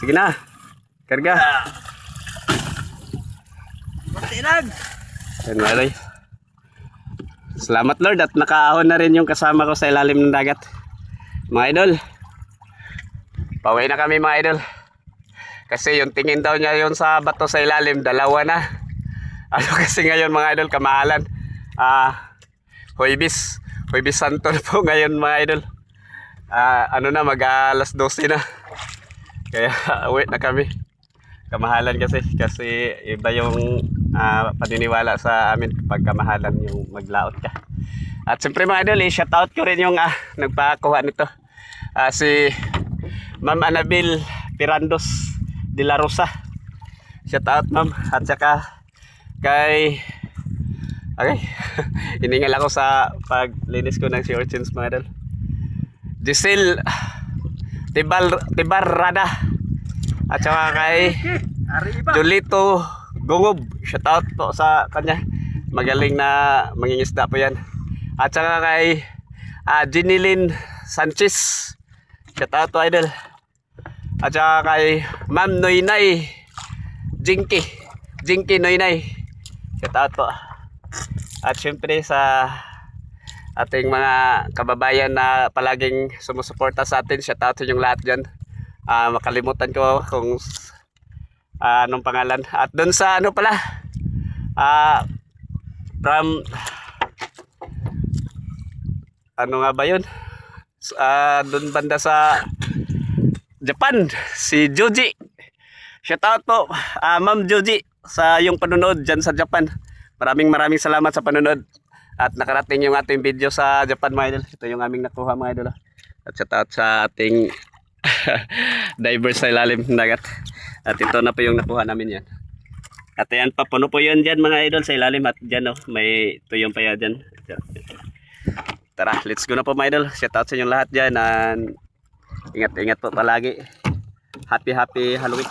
Sige na. Karga. Matinag. Yan mga idol. Salamat Lord at nakaahon na rin yung kasama ko sa ilalim ng dagat. Mga idol. Pauwi na kami mga idol. Kasi yung tingin daw niya yun sa bato sa ilalim, dalawa na. Ano kasi ngayon mga idol, kamahalan. Huwebes Santo na po ngayon mga idol. Ano na, mag-alas 12 na. Kaya uwi na kami. Kamahalan kasi iba yung paniniwala sa amin kapag kamahalan yung maglaot ka. At siyempre mga idol, shoutout ko rin yung nagpakuha nito. Si Ma'am Anabil Pirandos de la Rosa. Shoutout ma'am. At saka kay hiningal ako sa paglinis ko ng sea urchins mga idol. Giselle Tibarrada. At saka kay Julito Gungob. Shoutout po sa kanya. Magaling na mangingisda po yan. At saka kay Jinilyn Sanchez. Shoutout po idol. At saka kay Ma'am Noynay Jinky Noynay. Shoutout po. At syempre sa ating mga kababayan na palaging sumusuporta sa atin, shoutout sa inyong lahat dyan. Makalimutan ko kung anong pangalan. At dun sa ano pala, from ano nga ba yun, dun banda sa Japan, si Joji. Shoutout po Ma'am Joji sa yung panonood dyan sa Japan. Maraming salamat sa panonood. At nakarating yung ating video sa Japan mga idol. Ito yung aming nakuha mga idol. At shoutout sa ating divers sa ilalim ng dagat. At ito na po yung nakuha namin yan. At ayan pa, puno po yun dyan mga idol sa ilalim. At dyan may tuyong pa yan dyan. Tara, let's go na po mga idol. Shoutout sa inyong lahat dyan. And ingat po palagi. Happy Halloween.